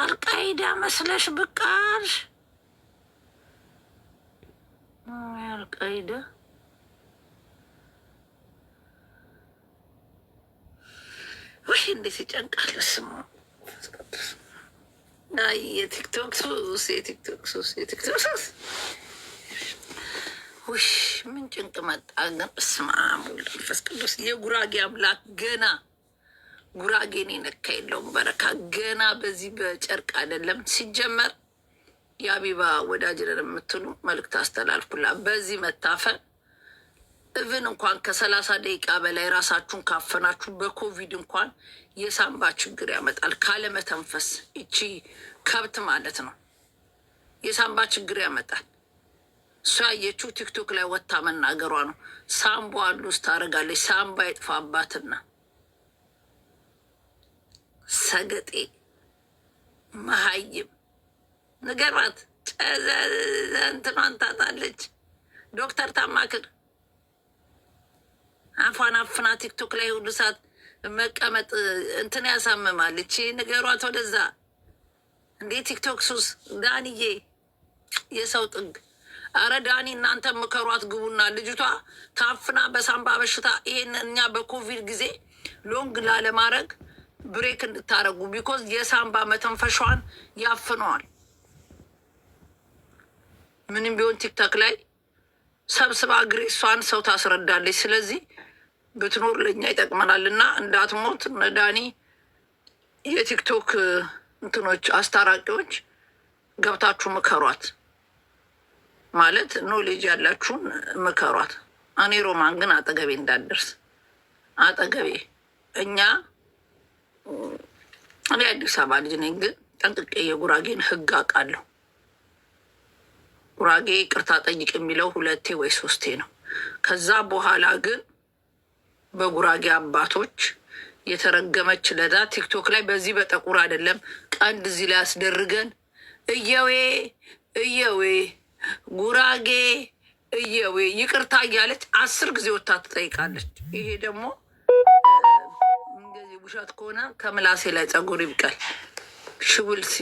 አልቃይዳ መስለሽ ብቃሽ አልቃይዳ ወይ እንዴት ይጨንቃል። ስሙ የቲክቶክ ሱስ የቲክቶክ ሱስ የቲክቶክ ሱስ ውሽ ምን ጭንቅ መጣ ግን። በስመ አብ ወወልድ ወመንፈስ ቅዱስ። የጉራጌ አምላክ ገና ጉራጌን ነካ የለውም በረካ። ገና በዚህ በጨርቅ አይደለም ሲጀመር። የአቢባ ወዳጅ ነን የምትሉ መልዕክት አስተላልፉላ። በዚህ መታፈን እብን እንኳን ከ30 ደቂቃ በላይ ራሳችሁን ካፈናችሁ በኮቪድ እንኳን የሳምባ ችግር ያመጣል። ካለመተንፈስ ይቺ ከብት ማለት ነው የሳምባ ችግር ያመጣል። እሷ ያየችው ቲክቶክ ላይ ወታ መናገሯ ነው። ሳምቧ አሉ ውስጥ ታደርጋለች። ሳምባ ይጥፋባትና ሰገጤ መሀይም ንገራት። እንትኗን ታጣለች። ዶክተር ታማክር አፏን አፍና ቲክቶክ ላይ ሁሉ ሰዓት መቀመጥ እንትን ያሳምማል። እቺ ንገሯት ወደዛ። እንዴ ቲክቶክ ሱስ ዳንዬ የሰው ጥግ። አረ ዳኒ እናንተ ምከሯት ግቡና። ልጅቷ ታፍና በሳምባ በሽታ ይሄን እኛ በኮቪድ ጊዜ ሎንግ ላለማድረግ ብሬክ እንድታረጉ ቢኮዝ የሳምባ መተንፈሻዋን ያፍነዋል። ምንም ቢሆን ቲክቶክ ላይ ሰብስባ ግሬሷን ሰው ታስረዳለች። ስለዚህ ብትኖር ለእኛ ይጠቅመናል እና እንዳትሞት ነዳኒ የቲክቶክ እንትኖች አስታራቂዎች ገብታችሁ ምከሯት። ማለት ኖሌጅ ያላችሁን ምከሯት። እኔ ሮማን ግን አጠገቤ እንዳደርስ አጠገቤ እኛ እኔ አዲስ አበባ ልጅ ነኝ፣ ግን ጠንቅቄ የጉራጌን ሕግ አውቃለሁ። ጉራጌ ቅርታ ጠይቅ የሚለው 2 ወይ 3 ነው። ከዛ በኋላ ግን በጉራጌ አባቶች የተረገመች ለዳ ቲክቶክ ላይ በዚህ በጠቁር አይደለም ቀንድ እዚህ ላይ አስደርገን እየዌ እየዌ ጉራጌ እየዌ ይቅርታ እያለች 10 ጊዜ ወታ ትጠይቃለች። ይሄ ደግሞ እንደዚህ ውሸት ከሆነ ከምላሴ ላይ ጸጉር ይብቀል። ሽውልሲ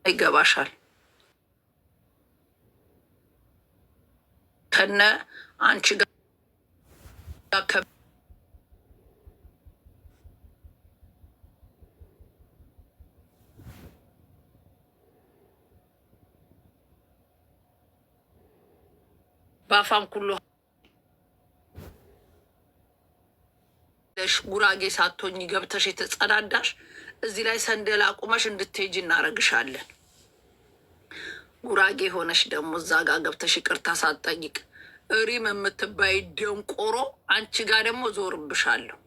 ይገባሻል። ከነ አንቺ ጋር በአፋን ኩሉ ጉራጌ ሳቶኝ ገብተሽ የተጸዳዳሽ እዚህ ላይ ሰንደል አቁመሽ እንድትሄጂ እናረግሻለን። ጉራጌ ሆነሽ ደግሞ እዛ ጋር ገብተሽ ይቅርታ ሳትጠይቅ እሪም የምትባይ ደንቆሮ አንቺ ጋር ደግሞ ዞርብሻለሁ።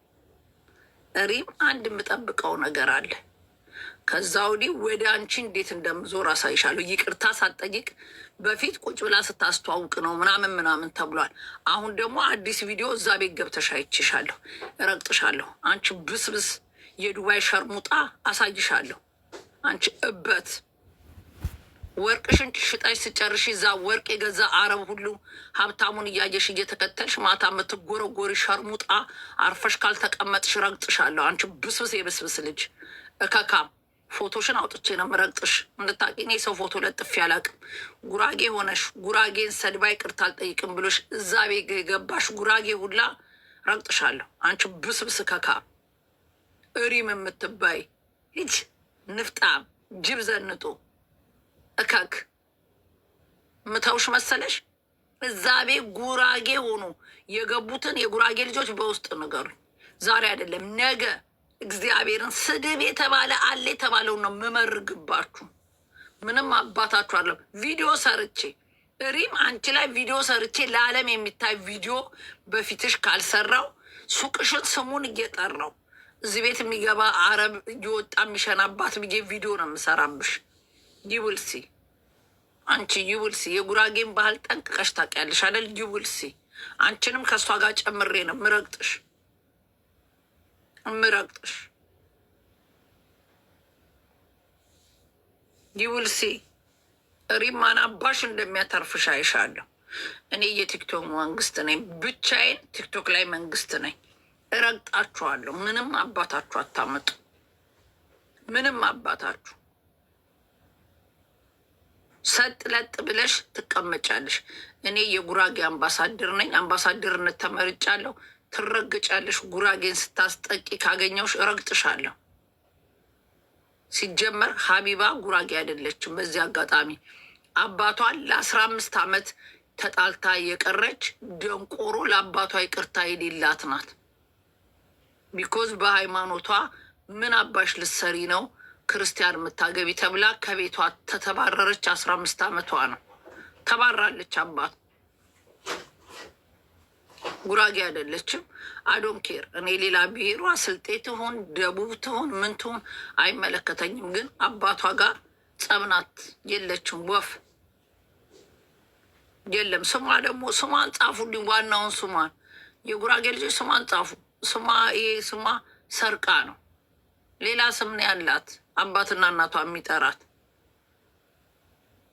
እሪም አንድ የምጠብቀው ነገር አለ። ከዛ ወዲህ ወደ አንቺ እንዴት እንደምዞር አሳይሻለሁ። ይቅርታ ሳትጠይቅ በፊት ቁጭ ብላ ስታስተዋውቅ ነው ምናምን ምናምን ተብሏል። አሁን ደግሞ አዲስ ቪዲዮ እዛ ቤት ገብተሽ አይችሻለሁ፣ እረግጥሻለሁ። አንቺ ብስብስ የዱባይ ሸርሙጣ አሳይሻለሁ። አንቺ እበት ወርቅሽን ሽጣሽ ስጨርሽ እዛ ወርቅ የገዛ አረብ ሁሉ ሀብታሙን እያየሽ እየተከተልሽ ማታ የምትጎረጎሪ ሸርሙጣ አርፈሽ ካልተቀመጥሽ ረግጥሻለሁ። አንቺ ብስብስ የብስብስ ልጅ እከካም ፎቶሽን አውጥቼ ነው የምረግጥሽ። እንድታውቂ እኔ ሰው ፎቶ ለጥፌ አላውቅም። ጉራጌ ሆነሽ ጉራጌን ሰድባ ይቅርታ አልጠይቅም ብሎሽ እዛ ቤት የገባሽ ጉራጌ ሁላ ረግጥሻለሁ። አንቺ ብስብስ እከካም እሪም የምትባይ ሂጅ ንፍጣም ጅብ ዘንጦ እከክ ምታውሽ መሰለሽ። እዛ ቤት ጉራጌ ሆኑ የገቡትን የጉራጌ ልጆች በውስጥ ንገሩኝ። ዛሬ አይደለም ነገ እግዚአብሔርን ስድብ የተባለ አለ የተባለውን ነው ምመርግባችሁ። ምንም አባታችሁ አለ ቪዲዮ ሰርቼ እሪም አንቺ ላይ ቪዲዮ ሰርቼ ለዓለም የሚታይ ቪዲዮ በፊትሽ ካልሰራው ሱቅሽን ስሙን እየጠራው እዚህ ቤት የሚገባ አረብ እየወጣ የሚሸናባት ብዬ ቪዲዮ ነው የምሰራብሽ። ይውልሲ አንቺ ይውልሲ የጉራጌን ባህል ጠንቅቀሽ ታውቂያለሽ አይደል? ይውልሲ አንቺንም ከእሷ ጋር ጨምሬ ነው ምረግጥሽ ምረግጥሽ። ዲውልሲ ሪማን አባሽ እንደሚያተርፍሽ አይሻለሁ። እኔ የቲክቶክ መንግስት ነኝ፣ ብቻዬን ቲክቶክ ላይ መንግስት ነኝ። እረግጣችኋለሁ። ምንም አባታችሁ አታመጡ። ምንም አባታችሁ ሰጥ ለጥ ብለሽ ትቀመጫለሽ። እኔ የጉራጌ አምባሳደር ነኝ። አምባሳደርነት ተመርጫለሁ። ትረግጫለሽ። ጉራጌን ስታስጠቂ ካገኘውሽ እረግጥሻለሁ። ሲጀመር ሀቢባ ጉራጌ አይደለችም። በዚህ አጋጣሚ አባቷን ለ15 ዓመት ተጣልታ የቀረች ደንቆሮ ለአባቷ ይቅርታ የሌላት ናት። ቢኮዝ በሃይማኖቷ ምን አባሽ ልትሰሪ ነው ክርስቲያን የምታገቢ ተብላ ከቤቷ ተተባረረች። 15 ዓመቷ ነው። ተባራለች። አባት ጉራጌ አይደለችም። አዶን ኬር እኔ ሌላ ብሔሯ ስልጤ ትሆን ደቡብ ትሆን ምን ትሆን አይመለከተኝም። ግን አባቷ ጋር ጸብናት የለችም። ወፍ የለም። ስሟ ደግሞ ስሟን ጻፉልኝ። ዋናውን ስሟን የጉራጌ ልጆች ስሟን ጻፉ። ስሟ ይሄ ስሟ ሰርቃ ነው። ሌላ ስም ነው ያላት። አባትና እናቷ የሚጠራት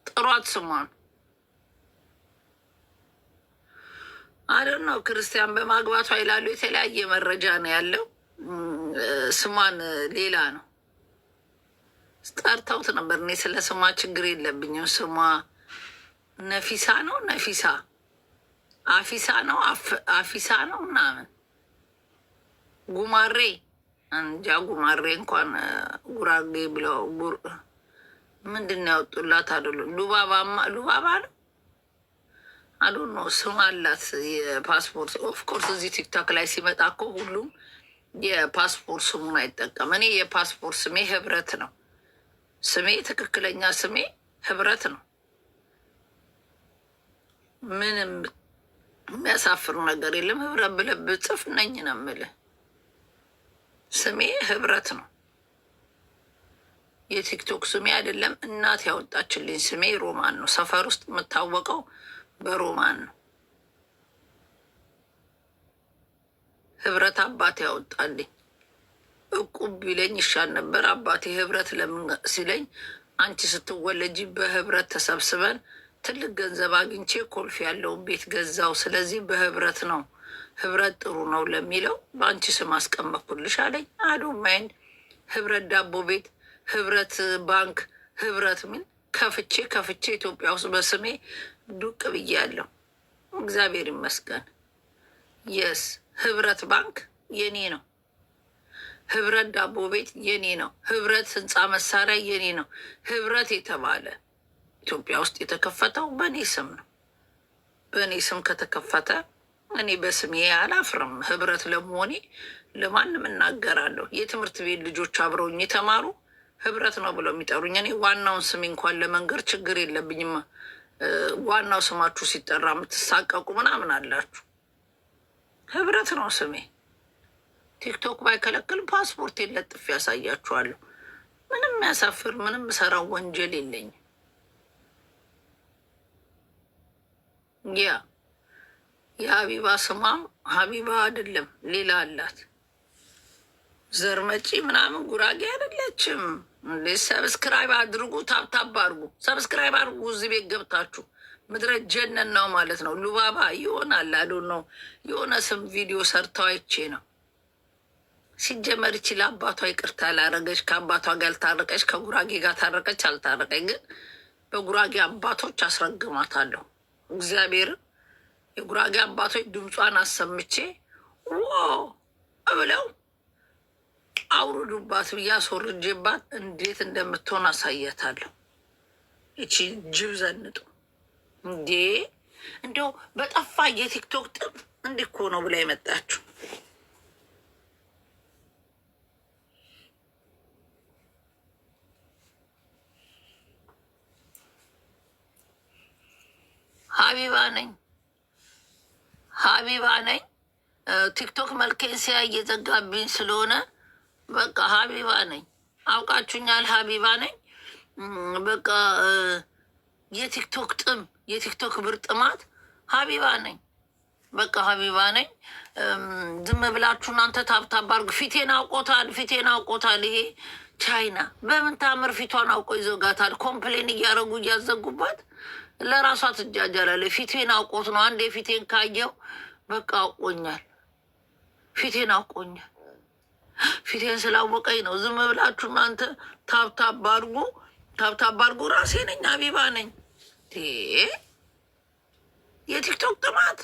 ጥሯት ስሟን። አደን ነው ክርስቲያን በማግባቷ ይላሉ። የተለያየ መረጃ ነው ያለው። ስሟን ሌላ ነው ጠርተውት ነበር። እኔ ስለ ስሟ ችግር የለብኝም። ስሟ ነፊሳ ነው፣ ነፊሳ አፊሳ ነው፣ አፊሳ ነው ምናምን ጉማሬ እንጃ። ጉማሬ እንኳን ጉራጌ ብለው ምንድን ነው ያወጡላት? አደሉ ሉባባ ነው አሉ ነው ስም አላት። የፓስፖርት ኦፍኮርስ እዚህ ቲክቶክ ላይ ሲመጣ እኮ ሁሉም የፓስፖርት ስሙን አይጠቀም። እኔ የፓስፖርት ስሜ ህብረት ነው። ስሜ ትክክለኛ ስሜ ህብረት ነው። ምንም የሚያሳፍር ነገር የለም። ህብረት ብለህ ብጽፍ ነኝ ነው የምልህ። ስሜ ህብረት ነው። የቲክቶክ ስሜ አይደለም። እናት ያወጣችልኝ ስሜ ሮማን ነው። ሰፈር ውስጥ የምታወቀው በሮማን ነው። ህብረት አባቴ ያወጣልኝ። እቁብ ቢለኝ ይሻል ነበር። አባቴ ህብረት ለምን ሲለኝ አንቺ ስትወለጂ በህብረት ተሰብስበን ትልቅ ገንዘብ አግኝቼ ኮልፍ ያለውን ቤት ገዛው። ስለዚህ በህብረት ነው ህብረት ጥሩ ነው ለሚለው በአንቺ ስም አስቀመጥኩልሽ አለኝ። አዶማይን ህብረት ዳቦ ቤት፣ ህብረት ባንክ፣ ህብረት ምን ከፍቼ ኢትዮጵያ ውስጥ በስሜ ዱቅ ብያለሁ። እግዚአብሔር ይመስገን። የስ ህብረት ባንክ የኔ ነው። ህብረት ዳቦ ቤት የኔ ነው። ህብረት ህንፃ መሳሪያ የኔ ነው። ህብረት የተባለ ኢትዮጵያ ውስጥ የተከፈተው በእኔ ስም ነው። በእኔ ስም ከተከፈተ እኔ በስሜ አላፍርም። ህብረት ለመሆኔ ለማንም እናገራለሁ። የትምህርት ቤት ልጆች አብረውኝ የተማሩ ህብረት ነው ብለው የሚጠሩኝ። እኔ ዋናውን ስሜ እንኳን ለመንገር ችግር የለብኝም። ዋናው ስማችሁ ሲጠራ የምትሳቀቁ ምናምን አላችሁ። ህብረት ነው ስሜ። ቲክቶክ ባይከለክል ፓስፖርት ለጥፍ ያሳያችኋለሁ። ምንም ያሳፍር፣ ምንም ሰራው ወንጀል የለኝም። የሀቢባ ስሟም ሀቢባ አይደለም ሌላ አላት። ዘርመጪ ምናምን ጉራጌ አይደለችም። ሰብስክራይብ አድርጉ፣ ታብታብ አድርጉ፣ ሰብስክራይብ አድርጉ። እዚህ ቤት ገብታችሁ ምድረ ጀነን ነው ማለት ነው። ሉባባ ይሆናል አሉ ነው የሆነ ስም ቪዲዮ ሰርተው አይቼ ነው። ሲጀመር ይችል አባቷ ይቅርታ ያላረገች ከአባቷ ጋር ያልታረቀች ከጉራጌ ጋር ታረቀች አልታረቀች፣ ግን በጉራጌ አባቶች አስረግማታለሁ። እግዚአብሔርን የጉራጌ አባቶች ድምጿን አሰምቼ ብለው አውርዱባት ብዬ አስወርጄባት እንዴት እንደምትሆን አሳየታለሁ። እቺ ጅብ ዘንጡ እንዴ! እንደው በጠፋ የቲክቶክ ጥብ እንዲህ እኮ ነው ብላ የመጣችሁ። ሀቢባ ነኝ። ቲክቶክ መልኬን ሲያ እየዘጋብኝ ስለሆነ በቃ ሀቢባ ነኝ። አውቃችሁኛል። ሀቢባ ነኝ። በቃ የቲክቶክ ጥም የቲክቶክ ብር ጥማት ሀቢባ ነኝ። በቃ ሀቢባ ነኝ። ዝም ብላችሁ እናንተ ታብታብ አድርጉ። ፊቴን አውቆታል፣ ፊቴን አውቆታል። ይሄ ቻይና በምን ታምር ፊቷን አውቆ ይዘጋታል። ኮምፕሌን እያደረጉ እያዘጉባት ለራሷ ትጃጃላለች። ፊቴን አውቆት ነው። አንዴ ፊቴን ካየው በቃ አውቆኛል፣ ፊቴን አውቆኛል። ፊቴን ስላወቀኝ ነው። ዝም ብላችሁ እናንተ ታብታብ አድርጉ፣ ታብታብ አድርጉ። ራሴ ነኝ፣ ሀቢባ ነኝ። የቲክቶክ ጥማት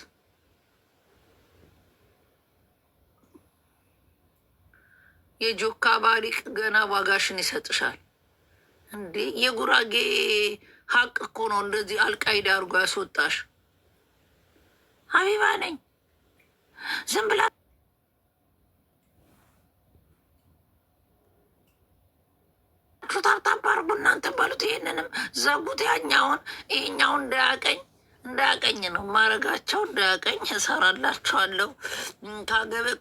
የጆካ ባሪቅ ገና ዋጋሽን ይሰጥሻል እንዴ! የጉራጌ ሀቅ እኮ ነው እንደዚህ አልቃይዳ አድርጎ ያስወጣሽ። ሀቢባ ነኝ። ዝም ብላ ታብታብ አድርጉ እናንተ ባሉት። ይሄንንም ዘጉት። ያኛውን ይሄኛውን እንዳያቀኝ ነው ማረጋቸው። እንዳያቀኝ እሰራላችኋለሁ።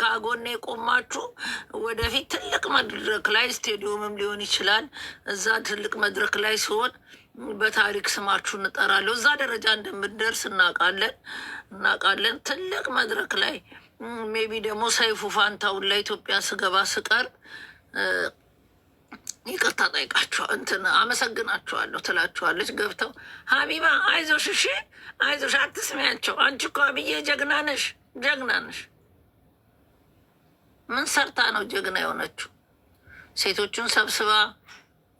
ከጎኔ የቆማችሁ ወደፊት ትልቅ መድረክ ላይ ስቴዲየምም ሊሆን ይችላል። እዛ ትልቅ መድረክ ላይ ሲሆን በታሪክ ስማችሁ እንጠራለሁ። እዛ ደረጃ እንደምደርስ እናውቃለን። ትልቅ መድረክ ላይ ሜቢ ደግሞ ሰይፉ ፋንታውን ለኢትዮጵያ ስገባ ስቀርብ ይቅርታ ጠይቃችኋል እንትን አመሰግናችኋለሁ ትላችኋለች። ገብተው ሀቢባ አይዞሽ፣ እሺ አይዞሽ፣ አትስሚያቸው። አንቺ እኮ አብዬ ጀግና ነሽ። ምን ሰርታ ነው ጀግና የሆነችው? ሴቶቹን ሰብስባ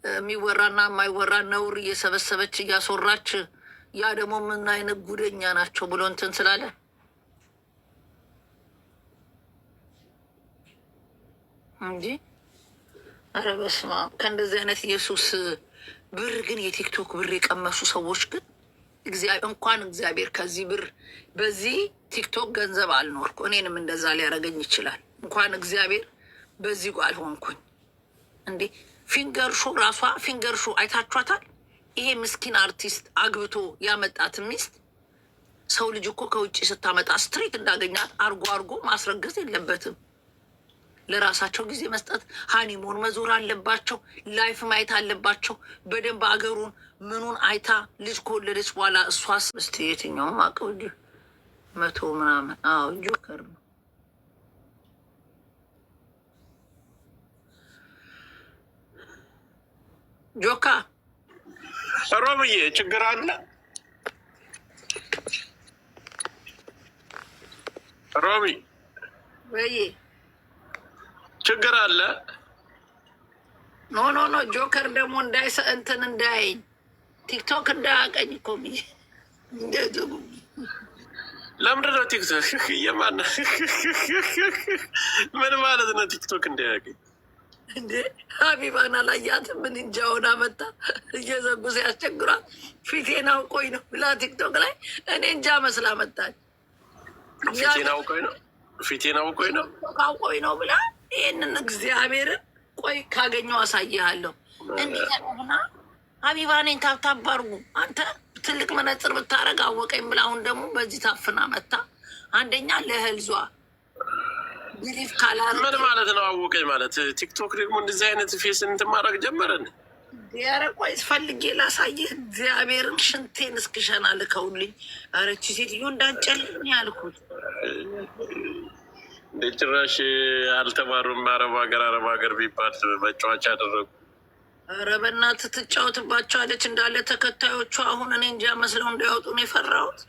የሚወራና የማይወራ ነውር እየሰበሰበች እያስወራች፣ ያ ደግሞ ምን አይነት ጉደኛ ናቸው ብሎ እንትን ስላለ እንጂ ኧረ በስመ አብ። ከእንደዚህ አይነት ኢየሱስ ብር ግን የቲክቶክ ብር የቀመሱ ሰዎች ግን እንኳን እግዚአብሔር ከዚህ ብር በዚህ ቲክቶክ ገንዘብ አልኖርኩ፣ እኔንም እንደዛ ሊያደርገኝ ይችላል። እንኳን እግዚአብሔር በዚህ አልሆንኩኝ እንዴ። ፊንገር ሾ ራሷ ፊንገር ሾ አይታችኋታል? ይሄ ምስኪን አርቲስት አግብቶ ያመጣት ሚስት ሰው ልጅ እኮ ከውጭ ስታመጣ ስትሬት እንዳገኛት አርጎ ማስረገዝ የለበትም። ለራሳቸው ጊዜ መስጠት፣ ሃኒሞን መዞር አለባቸው። ላይፍ ማየት አለባቸው በደንብ አገሩን ምኑን አይታ ልጅ ከወለደች በኋላ እሷስ እስቲ የትኛውም አቀው 100 ምናምን ጆከር ነው። ጆካ ሮብዬ ችግር አለ? ሮቢ ወይ ችግር አለ? ኖ ጆከር ደግሞ እንትን እንዳያየኝ ቲክቶክ እንዳያቀኝ እኮ ብዬ ለምንድን ነው ቲክቶክ እየማነ ምን ማለት ነው? ቲክቶክ እንዳያቀኝ እንዴ? ሀቢባን አላያትም? ምን እንጃውን አመጣ እየዘጉ ሲያስቸግሯት ፊቴን አውቆኝ ነው ብላ ቲክቶክ ላይ እኔ እንጃ መስላ መጣች። ፊቴን አውቆኝ ነው ብላ ይህንን እግዚአብሔርን ቆይ ካገኘው አሳይሃለሁ። እንዲህ ሆና ሀቢባ እኔን ታብታብ አድርጉ። አንተ ትልቅ መነጽር ብታረግ አወቀኝ ብላ አሁን ደግሞ በዚህ ታፍና መታ። አንደኛ ለህልዟ ቢሊፍ ካላር ምን ማለት ነው? አወቀኝ ማለት ቲክቶክ ደግሞ እንደዚህ አይነት ፌስ እንትን ማድረግ ጀመረን። ኧረ ቆይ ፈልጌ ላሳይህ። እግዚአብሔርን ሽንቴን እስክሸና ልከውልኝ። ኧረ እቺ ሴትዮ እንዳንጨልኝ ያልኩት እንደ ጭራሽ አልተማሩም። አረብ ሀገር ቢባል መጫወቻ ያደረጉ። ኧረ በእናትህ ትጫወትባቸዋለች እንዳለ ተከታዮቹ። አሁን እኔ እንጃ መስለው እንዳያወጡ ነው የፈራሁት።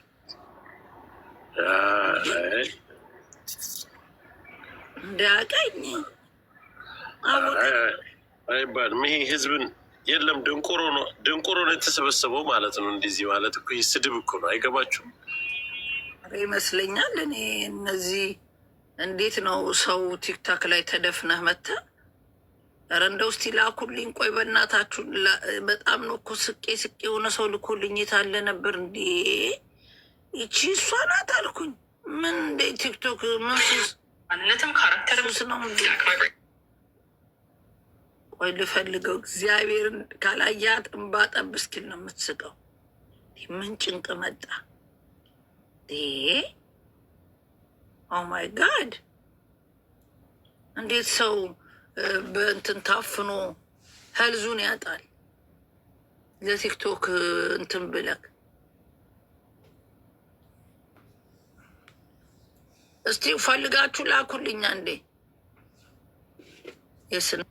እንዳያቀኝ አይባልም። ይሄ ህዝብን የለም ድንቁሮ ነው የተሰበሰበው ማለት ነው። እንደዚህ ማለት እኮ ይህ ስድብ እኮ ነው። አይገባችሁም ይመስለኛል። እኔ እነዚህ እንዴት ነው ሰው ቲክታክ ላይ ተደፍነህ መተህ? ኧረ እንደው እስኪ ላኩልኝ። ቆይ በእናታችሁ በጣም ነው እኮ ስቄ የሆነ ሰው ልኮልኝ የታለ ነበር እንዴ? ይቺ እሷ ናት አልኩኝ። ምን እንደ ቲክቶክ ምን ሱስ ነው? ቆይ ልፈልገው። እግዚአብሔርን ካላያት እንባ ጠብ እስኪል ነው የምትስቀው። ምን ጭንቅ መጣ? ኦ ማይ ጋድ! እንዴት ሰው በእንትን ታፍኖ ህልዙን ያጣል? ለቲክቶክ እንትን ብለክ እስቲ ፈልጋችሁ ላኩልኛ እንዴ የስነ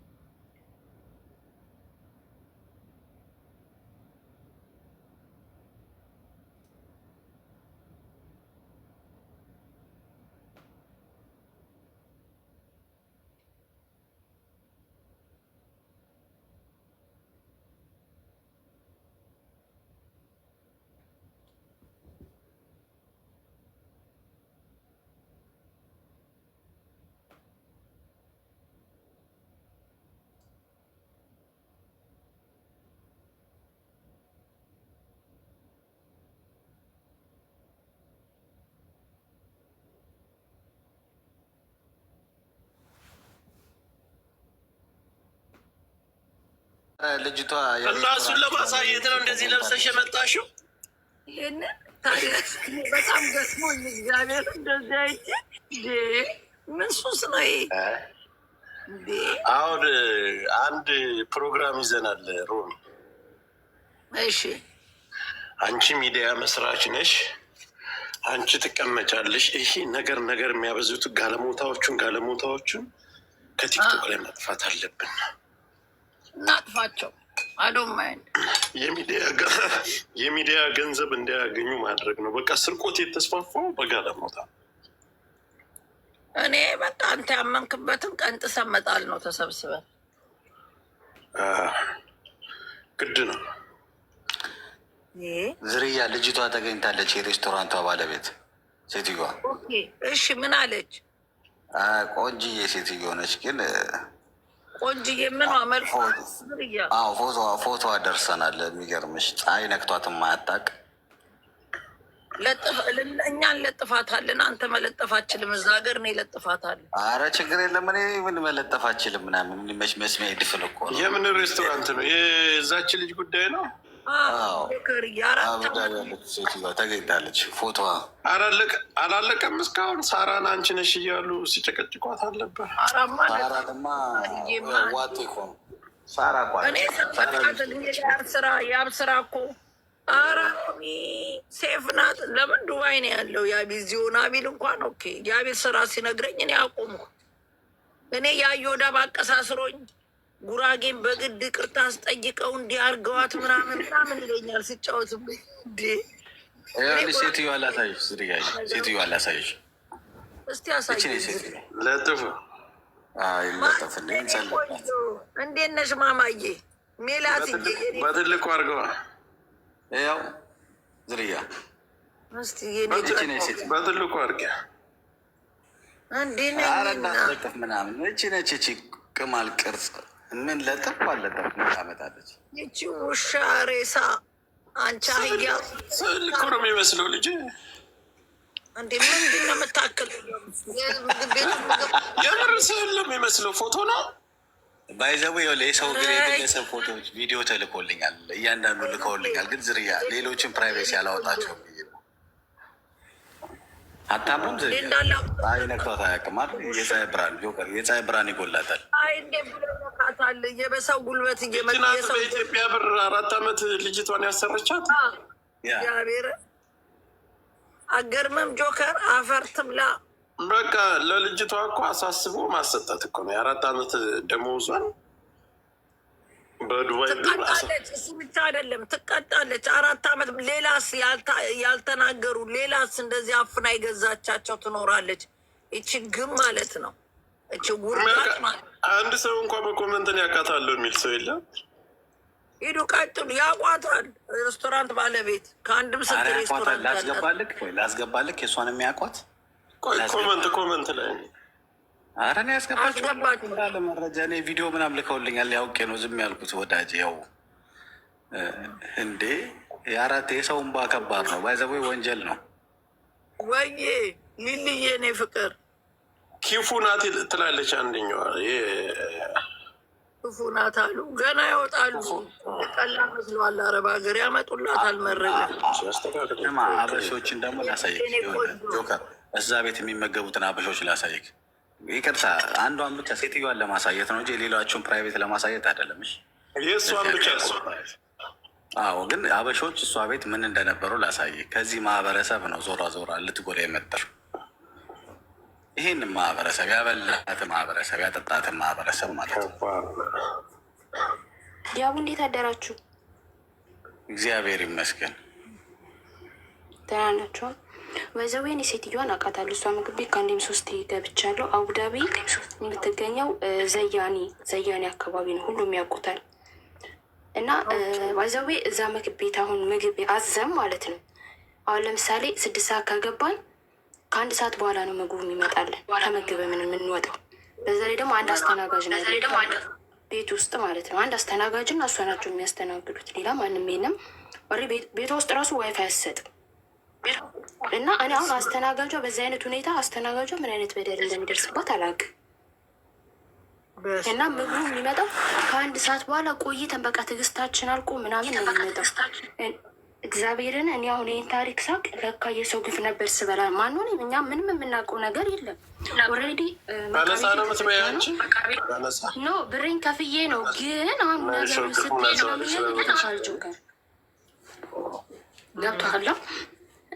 ልጅቷ እና እሱን ለማሳየት ነው እንደዚህ ለብሰሽ የመጣሽው። ይህንን ታዲያ በጣም ገስሞኝ እግዚአብሔር እንደዚህ አይቼ ምን ሱስ ነው ይሄ? አሁን አንድ ፕሮግራም ይዘናል ሮሚ። እሺ አንቺ ሚዲያ መስራች ነሽ፣ አንቺ ትቀመጫለሽ። ይሄ ነገር የሚያበዙት ጋለሞታዎቹን ከቲክቶክ ላይ ማጥፋት አለብን። እናጥፋቸው። አዶማይን የሚዲያ ገንዘብ እንዲያገኙ ማድረግ ነው። በቃ ስርቆት የተስፋፋው በጋለሞታ። እኔ በቃ አንተ ያመንክበትን ቀንጥሰን መጣል ነው ተሰብስበን። ግድ ነው። ዝርያ ልጅቷ ተገኝታለች። የሬስቶራንቷ ባለቤት ሴትዮዋ። እሺ ምን አለች? ቆንጅዬ ሴትዮ ነች ግን ቆንጅዬ ምን መልኩ? ፎቶዋ ደርሰናል። የሚገርምሽ ፀሐይ ነክቷት ማያታቅ እኛን ለጥፋታለን። አንተ መለጠፍ አችልም። እዛ ሀገር ነው ይለጥፋታል። አረ ችግር የለም። እኔ ምን መለጠፍ አችልም ምናምን መስሚያ ድፍን እኮ ነው። የምን ሬስቶራንት ነው? የዛች ልጅ ጉዳይ ነው። ሴትዮዋ ተገኝታለች። ፎቶዋ አላለቀም እስካሁን። ሳራን አንቺ ነሽ እያሉ ሲጨቀጭቋት አልነበር? የአብ ስራ እኮ አራሚ ሴፍ ናት። ለምን ዱባይ ነው ያለው? የአቢል ዚሆን አቢል እንኳን ኦኬ። የአቢል ስራ ሲነግረኝ እኔ አቆምኩ። እኔ የአዮዳ ባቀሳስሮኝ ጉራጌን በግድ ቅርታ አስጠይቀው እንዲህ አድርገዋት ምናምን ይለኛል ሲጫወትብኝ። ሴትዮዋ ላሳይሽ፣ ሴትዮዋ ላሳይሽ። እስቲ አሳይ። ለጥፉ እንዴት ነሽ ማማዬ? ሜላት በትልቁ አድርገዋ። ያው ዝርያ በትልቁ አድርጊያ። እንዴት ምናምን እቺ ነች። እቺ ቅማል ቅርጽ ምን ለጥፍ አለጠፍ ታመጣለች። ይቺ ውሻ ሬሳ አንቺ አህያ ስዕል እኮ ነው የሚመስለው ልጅ። እንዴ ምንድን ነው የምታክል? የምር ስዕል ነው የሚመስለው። ፎቶ ነው ባይዘቡ የሰው ግን የግለሰብ ፎቶዎች ቪዲዮ ተልኮልኛል። እያንዳንዱ ልከውልኛል። ግን ዝርያ ሌሎችን ፕራይቬሲ ያላወጣቸው አታምሩም። ፀሐይ ነክቷት አያውቅም። የፀሐይ ብርሃን ጆከር የፀሐይ ብርሃን ይጎላታል። የበሰው ጉልበት በኢትዮጵያ ብር 4 ዓመት ልጅቷን ያሰረቻት እግዚአብሔር አገርመም ጆከር አፈር ትብላ። በቃ ለልጅቷ እኮ አሳስቦ ማሰጠት እኮ ነው። የ4 ዓመት ደመወዟን በዱባይ ትቀጣለች። እሱ ብቻ አይደለም ትቀጣለች። 4 ዓመት ሌላስ ያልተናገሩ ሌላስ እንደዚህ አፍና የገዛቻቸው ትኖራለች። ይቺ ግን ማለት ነው እቺ ጉርዳት ማለት አንድ ሰው እንኳን በኮመንትን ያውቃታለሁ የሚል ሰው የለም። ሂዱ ቀጥሉ። ያውቋታል። ሬስቶራንት ባለቤት ከአንድም ስንት ሬስቶራንት ላስገባልክ የእሷን የሚያውቋት ኮመንት ላይ አረ እኔ ያስገባችሁ መረጃ እኔ ቪዲዮ ምናምን ልከውልኛል። ያውቄ ነው ዝም ያልኩት ወዳጅ። ያው እንዴ የአራት የሰው እንባ ከባድ ነው። ባይዘቦይ ወንጀል ነው ወይ ሊልዬ እኔ ፍቅር ኪፉ ናት ትላለች አንደኛዋ። ክፉ ናት አሉ። ገና ያወጣሉ። ቀላ መስለዋል። አረብ ሀገር ያመጡላታል መረጃ። አበሾችን ደግሞ ላሳይክ ጆከር፣ እዛ ቤት የሚመገቡትን አበሾች ላሳይክ። ይቅርታ አንዷን ብቻ ሴትዮዋን ለማሳየት ነው እንጂ የሌላቸውን ፕራይቬት ለማሳየት አይደለም። የእሷን ብቻ አዎ፣ ግን አበሾች እሷ ቤት ምን እንደነበሩ ላሳይክ። ከዚህ ማህበረሰብ ነው ዞራ ዞራ ልትጎዳ የመጣው። ይህን ማህበረሰብ ያበላት ማህበረሰብ ያጠጣትን ማህበረሰብ ማለት ነው። ያቡ እንዴት አደራችሁ? እግዚአብሔር ይመስገን ደህና ናቸው። ወይዘዌን የሴትዮዋን አውቃታለሁ። እሷ ምግብ ቤት ከአንዴም 3 ገብቻለሁ። አቡዳቢ የምትገኘው ዘያኔ አካባቢ ነው፣ ሁሉም ያውቁታል። እና ወይዘዌ እዛ ምግብ ቤት አሁን ምግብ አዘም ማለት ነው። አሁን ለምሳሌ 6 ሰዓት ከገባን ከ1 ሰዓት በኋላ ነው ምግቡ የሚመጣለን ከመገበ ምን የምንወጣው። በዛ ላይ ደግሞ አንድ አስተናጋጅ ነው ቤት ውስጥ ማለት ነው። አንድ አስተናጋጅና እሷ ናቸው የሚያስተናግዱት፣ ሌላ ማንም የለም። ቤቷ ውስጥ ራሱ ዋይፋይ አያሰጥም። እና እኔ አሁን አስተናጋጇ በዚህ አይነት ሁኔታ አስተናጋጇ ምን አይነት በደል እንደሚደርስባት አላውቅም። እና ምግቡ የሚመጣው ከ1 ሰዓት በኋላ ቆይተን በቃ ትዕግስታችን አልቆ ምናምን ነው የሚመጣው። እግዚአብሔርን እኔ አሁን ይህን ታሪክ ሳቅ ለካ የሰው ግፍ ነበር ስበላ ማንሆን እኛ ምንም የምናውቀው ነገር የለም። ኦልሬዲ ኖ ብሬን ከፍዬ ነው። ግን አሁን ነገሩ ስትሄድ ጋር ገብቶሃል።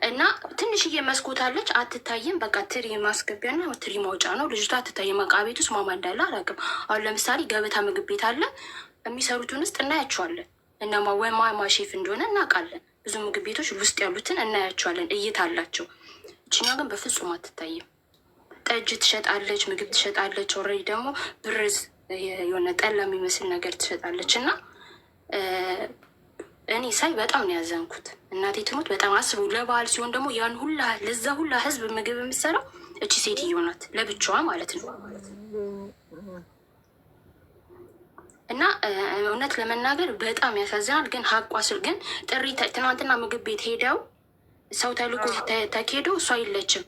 እና ትንሽዬ መስኮት አለች አትታይም። በቃ ትሪ ማስገቢያና ትሪ ማውጫ ነው። ልጅቷ አትታይም። እቃ ቤት ውስጥ ማማ እንዳለ አላውቅም። አሁን ለምሳሌ ገበታ ምግብ ቤት አለ፣ የሚሰሩትን ውስጥ እናያቸዋለን። እነማ ወይ ማማ ሼፍ እንደሆነ እናውቃለን። ብዙ ምግብ ቤቶች ውስጥ ያሉትን እናያቸዋለን፣ እይታ አላቸው። እችኛ ግን በፍጹም አትታይም። ጠጅ ትሸጣለች፣ ምግብ ትሸጣለች። ኦልሬዲ ደግሞ ብርዝ የሆነ ጠላ የሚመስል ነገር ትሸጣለች። እና እኔ ሳይ በጣም ነው ያዘንኩት። እናቴ ትሞት በጣም አስበው። ለበዓል ሲሆን ደግሞ ያን ሁላ ለዛ ሁላ ህዝብ ምግብ የምትሰራው እቺ ሴትዮ ናት፣ ለብቻዋ ማለት ነው። እና እውነት ለመናገር በጣም ያሳዝናል። ግን ሀቋ ስል ግን ጥሪ ትናንትና ምግብ ቤት ሄደው ሰው ተልኮ ተኬዶ እሷ የለችም፣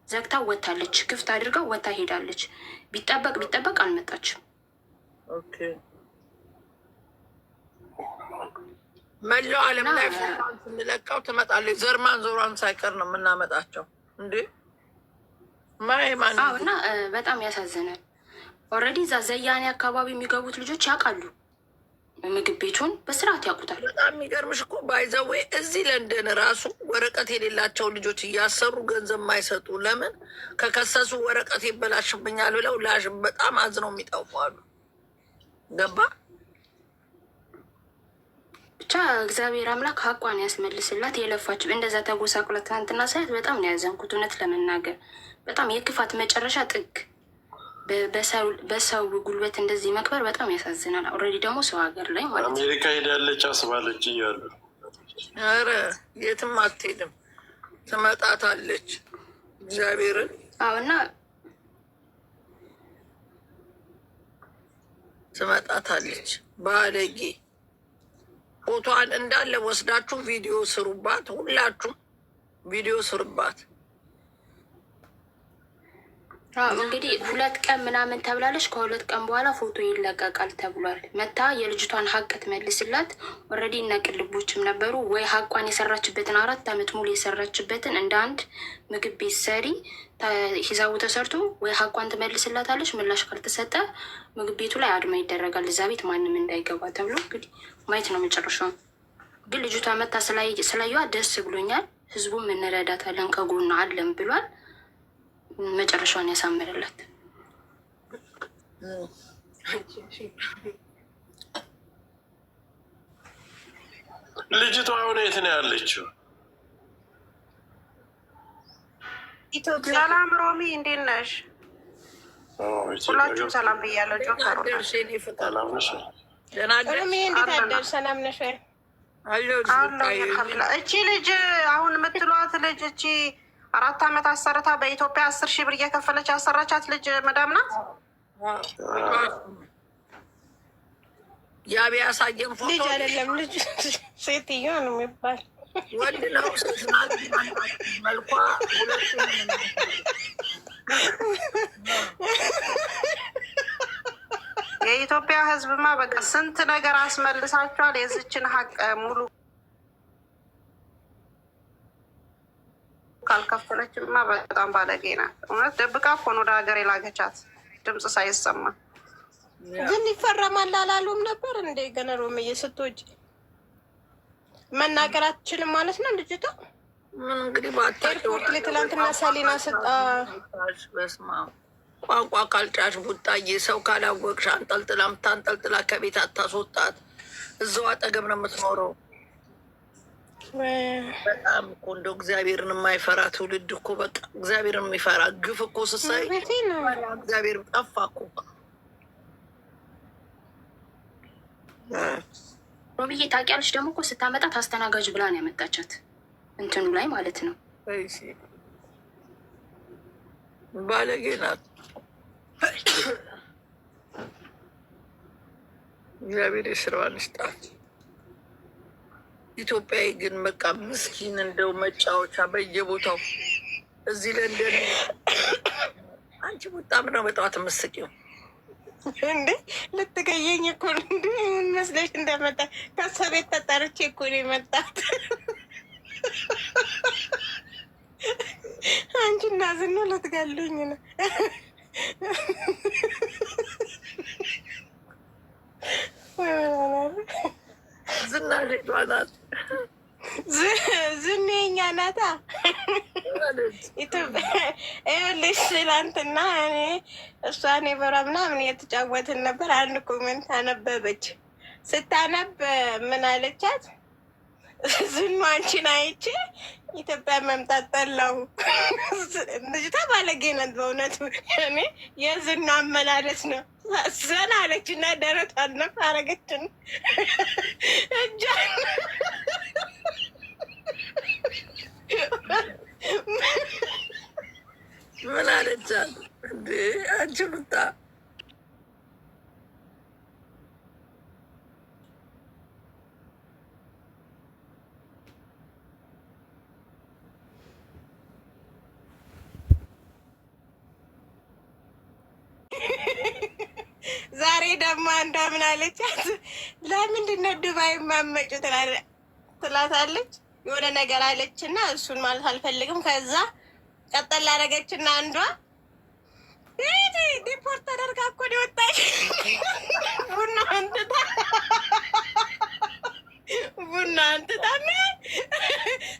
ዘግታ ወታለች። ክፍት አድርጋ ወታ ሄዳለች። ቢጠበቅ አልመጣችም። መላው ዓለም ላይ ስንለቀው ትመጣለች። ዘርማን ዞሯን ሳይቀር ነው የምናመጣቸው እንዴ ማይማን። እና በጣም ያሳዝናል። ኦልሬዲ እዛ ዘያኔ አካባቢ የሚገቡት ልጆች ያውቃሉ፣ ምግብ ቤቱን በስርዓት ያውቁታል። በጣም የሚገርምሽ እኮ ባይዘዌ እዚህ ለንደን ራሱ ወረቀት የሌላቸው ልጆች እያሰሩ ገንዘብ ማይሰጡ ለምን ከከሰሱ ወረቀት ይበላሽብኛል ብለው በጣም አዝነው የሚጠፋሉ። ገባ ብቻ እግዚአብሔር አምላክ ሀቋን ያስመልስላት። የለፋች እንደዛ ተጎሳቁላት ትናንትና ሳያት በጣም ነው ያዘንኩት። እውነት ለመናገር በጣም የክፋት መጨረሻ ጥግ። በሰው ጉልበት እንደዚህ መክበር በጣም ያሳዝናል። ኦልሬዲ ደግሞ ሰው ሀገር ላይ ማለት ነው። አሜሪካ ሄዳለች አስባለች እያሉ ኧረ የትም አትሄድም፣ ትመጣታለች። እግዚአብሔርን እና ትመጣታለች። ባለጌ ፎቶዋን እንዳለ ወስዳችሁ ቪዲዮ ስሩባት፣ ሁላችሁም ቪዲዮ ስሩባት። እንግዲህ 2 ቀን ምናምን ተብላለች። ከ2 ቀን በኋላ ፎቶ ይለቀቃል ተብሏል። መታ የልጅቷን ሀቅ ትመልስላት። ኦልሬዲ እነ ቅልቦችም ነበሩ ወይ ሀቋን የሰራችበትን 4 ዓመት ሙሉ የሰራችበትን እንደ አንድ ምግብ ቤት ሰሪ ሂሳቡ ተሰርቶ ወይ ሀቋን ትመልስላታለች። ምላሽ ካልተሰጠ ምግብ ቤቱ ላይ አድማ ይደረጋል። እዛ ቤት ማንም እንዳይገባ ተብሎ እንግዲህ ማየት ነው መጨረሻው። ግን ልጅቷ መታ ስላየዋ ደስ ብሎኛል። ህዝቡም እንረዳታለን ከጎኗ አለን ብሏል። መጨረሻውን ያሳምርላት። ልጅቷ አሁን የት ነው ያለችው? ሰላም ሮሚ፣ እንዴት ነሽ? ሁላችሁም ሰላም ብያለሁ። ጆከሮ ሮሚ እንዴት አደር? ሰላም ነሽ ወይ? እቺ ልጅ አሁን የምትሏት ልጅ እቺ 4 ዓመት አሰርታ በኢትዮጵያ 10,000 ብር እየከፈለች ያሰራቻት ልጅ መዳም ናት። ያብ ያሳየን ፎቶ ልጅ አይደለም፣ ልጅ ሴትዮ ነው የሚባል ወንድ ነው። መልኳ የኢትዮጵያ ሕዝብማ በቃ ስንት ነገር አስመልሳችኋል። የዝችን ሀቅ ሙሉ ካልከፈለችማ በጣም ባለጌ ናት። እውነት ደብቃ እኮ ነው ወደ ሀገር የላገቻት ድምፅ ሳይሰማ። ግን ይፈረማል አላሉም ነበር እንደ ገና ሮምዬ ስትወጪ መናገር አትችልም ማለት ነው ልጅቷ። ምን እንግዲህ ኤርፖርት ላይ ትላንትና ሰሊና ስጣ በስማ ቋንቋ ካልጫሽ ቡጣዬ ሰው ካላወቅሽ አንጠልጥላ ምታንጠልጥላ ከቤት አታስወጣት። እዛው አጠገብ ነው የምትኖረው። በጣም እኮ እንደው እግዚአብሔርን የማይፈራ ትውልድ እኮ በቃ እግዚአብሔርን የሚፈራ ግፍ እኮ ስሳይ እግዚአብሔር ጠፋ እኮ። ሮብዬ ታውቂያለሽ ደግሞ እኮ ስታመጣት አስተናጋጅ ብላ ነው ያመጣቻት እንትኑ ላይ ማለት ነው። ባለጌ ናት። እግዚአብሔር የስራዋን ይስጣት። ኢትዮጵያዊ ግን በቃ ምስኪን እንደው መጫወቻ በየቦታው እዚህ ለንደን አንቺ በጣም ነው በጠዋት ምስቂው እንዴ ልትገየኝ እኮ እንዴ ምን መስለሽ እንደመጣ ከሰቤት ተጠርቼ እኮ ነው የመጣት። አንቺ እና ዝኑ ልትገሉኝ ነው። ዝና ሌቷ ናት። ዝኑ የኛ ናታ። ይኸውልሽ ትናንትና እኔ እሷን የበራ ምናምን የተጫወትን ነበር። አንድ ኮሜንት አነበበች። ስታነብ ምን አለቻት? ዝኑ አንቺን አይቼ ኢትዮጵያ መምጣት ጠላሁ። ልጅቷ ባለጌ ናት በእውነቱ። እኔ የዝኑ አመላለስ ነው ዘና አለች እና ደረቷን ነፍ አረገችን እጇን ምን አለቻት እንዴ? አንቺ ሉጣ ዛሬ ደግሞ አንዷ ምን አለቻት? ለምንድን ነው ዱባይ ማመጩ ትላታለች። የሆነ ነገር አለች እና እሱን ማለት አልፈልግም። ከዛ ቀጠል ላደረገች እና አንዷ ዲፖርት ተደርጋ እኮ ነው የወጣች። ቡና አንትታ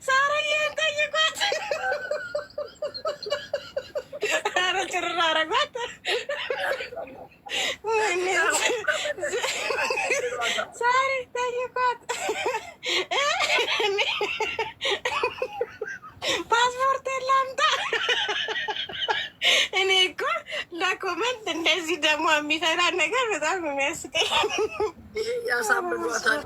ሳረዬን ጠይቋት። ኧረ ጭርር አደረጓት። ሳሪ ጠይቋት። ፓስፖርት ላምጣ። እኔ እኮ ለኮመንት እንደዚህ ደግሞ የሚፈራ ነገር በጣም ነው የሚያስቀኝ። ያሳብዷታል።